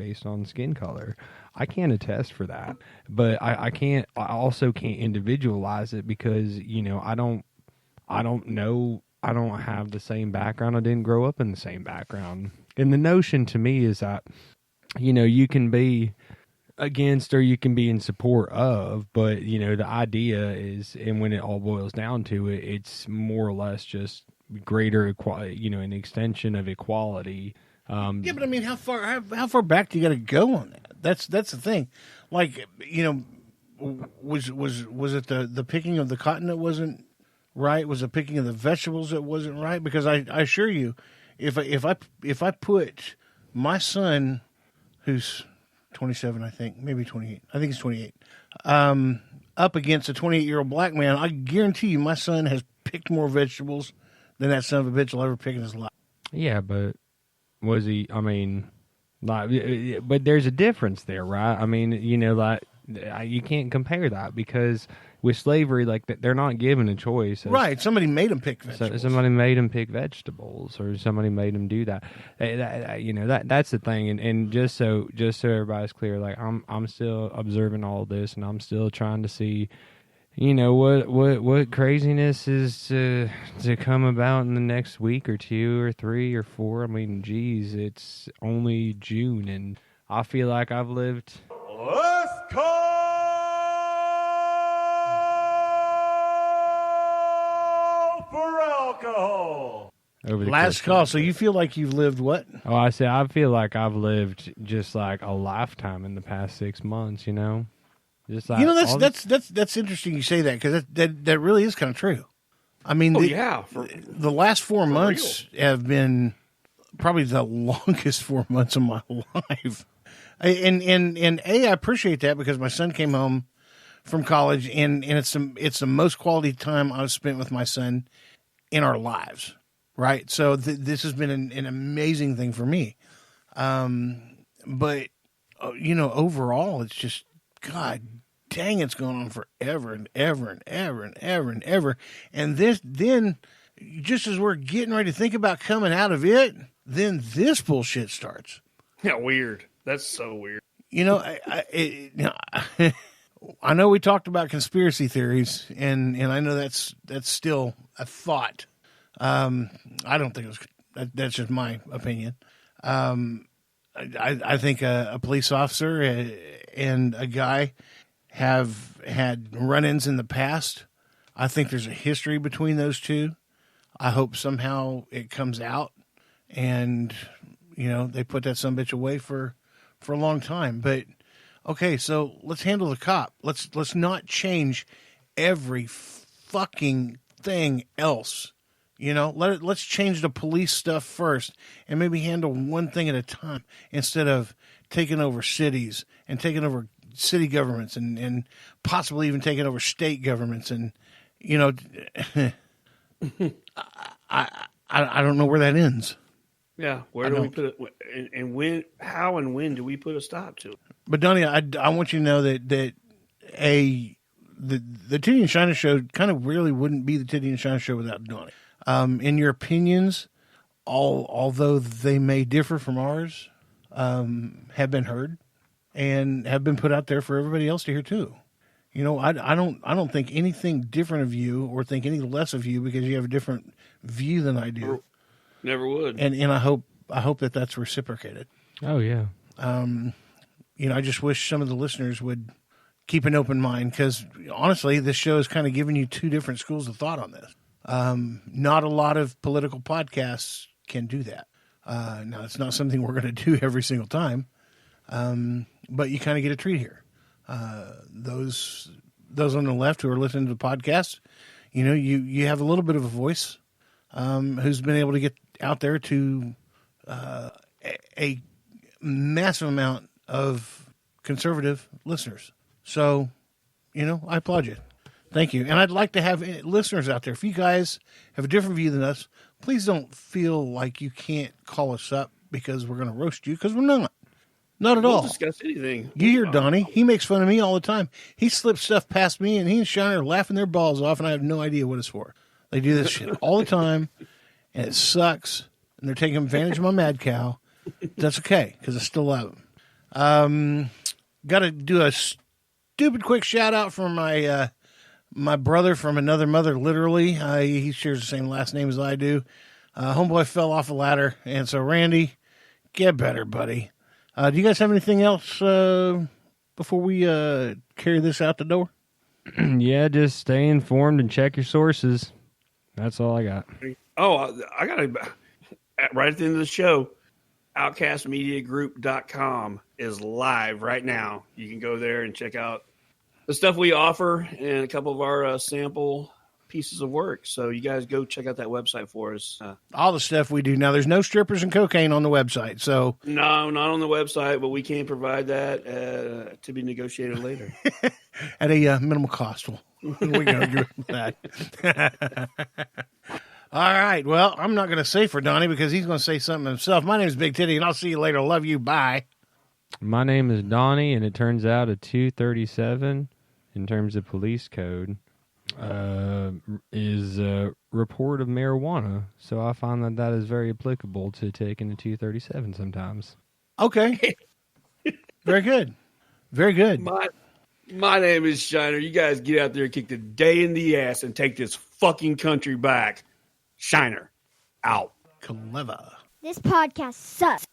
based on skin color. I can't attest for that, but I also can't individualize it because, I don't know. I don't have the same background. I didn't grow up in the same background. And the notion to me is that, you can be against or you can be in support of, but, the idea is, and when it all boils down to it, it's more or less just greater equality, an extension of equality. Yeah, but I mean, how far back do you got to go on that? That's the thing. Like, was it the picking of the cotton that wasn't right? Was the picking of the vegetables that wasn't right? Because I assure you, if I put my son, who's 27, I think, maybe 28, I think he's 28, up against a 28-year-old black man, I guarantee you, my son has picked more vegetables than that son of a bitch will ever pick in his life. Yeah, but was he? I mean, like, but there's a difference there, right? I mean, like, you can't compare that because with slavery, like, they're not given a choice. Right. Somebody made them pick vegetables. Somebody made them pick vegetables, or somebody made them do that. That's the thing. And just so everybody's clear, like, I'm still observing all this, and I'm still trying to see, what craziness is to come about in the next week or 2 or 3 or 4. I mean, geez, it's only June, and I feel like I've lived. Let's call for alcohol. Over the Last call. So you feel like you've lived what? Oh, I feel like I've lived just like a lifetime in the past 6 months. Just like that's interesting. You say that because that really is kind of true. I mean, the last 4 months have been probably the longest 4 months of my life. And I appreciate that because my son came home from college, and it's the most quality time I've spent with my son in our lives, right? So this has been an amazing thing for me. But overall, it's just, God dang, it's going on forever and ever and ever and ever and ever. And then, just as we're getting ready to think about coming out of it, then this bullshit starts. Yeah, weird. That's so weird. I know we talked about conspiracy theories, and I know that's still a thought. I don't think that's just my opinion. I think a police officer and a guy have had run-ins in the past. I think there's a history between those two. I hope somehow it comes out, and they put that sumbitch away for a long time. But okay, so let's handle the cop. Let's not change every fucking thing else. Let's change the police stuff first, and maybe handle one thing at a time instead of taking over cities and taking over city governments and possibly even taking over state governments. And I don't know where that ends. Yeah, where do we put it? And when? How and when do we put a stop to it? But Donnie, I want you to know that the Titty and China show kind of really wouldn't be the Titty and China show without Donnie. In your opinions, although they may differ from ours, have been heard and have been put out there for everybody else to hear too. I don't think anything different of you or think any less of you because you have a different view than I do. Never would. And I hope that that's reciprocated. Oh yeah. I just wish some of the listeners would keep an open mind because honestly, this show is kind of giving you two different schools of thought on this. Not a lot of political podcasts can do that. Now, it's not something we're going to do every single time, but you kind of get a treat here. Those on the left who are listening to the podcast, you have a little bit of a voice who's been able to get out there to a massive amount of conservative listeners. So, I applaud you. Thank you. And I'd like to have listeners out there. If you guys have a different view than us, please don't feel like you can't call us up because we're going to roast you, because we're not. Not at all. We'll discuss anything. You hear Donnie. He makes fun of me all the time. He slips stuff past me, and he and Shiner are laughing their balls off, and I have no idea what it's for. They do this shit all the time, and it sucks, and they're taking advantage of my mad cow. That's okay, because I still love them. Got to do a stupid quick shout out for my my brother from another mother, literally. He shares the same last name as I do. Homeboy fell off a ladder, and so Randy, get better, buddy. Do you guys have anything else before we carry this out the door? Yeah, just stay informed and check your sources. That's all I got. Oh, I got to, right at the end of the show, outcastmediagroup.com is live right now. You can go there and check out the stuff we offer and a couple of our sample pieces of work. So you guys go check out that website for us. All the stuff we do. Now, there's no strippers and cocaine on the website. So No, not on the website, but we can provide that to be negotiated later. at a minimal cost. We can agree with that. All right. Well, I'm not going to say for Donnie because he's going to say something himself. My name is Big Titty, and I'll see you later. Love you. Bye. My name is Donnie, and it turns out a 237 in terms of police code is a report of marijuana. So I find that that is very applicable to taking a 237 sometimes. Okay. Very good. Very good. My name is Shiner. You guys get out there and kick the day in the ass and take this fucking country back. Shiner, out. Clever. This podcast sucks.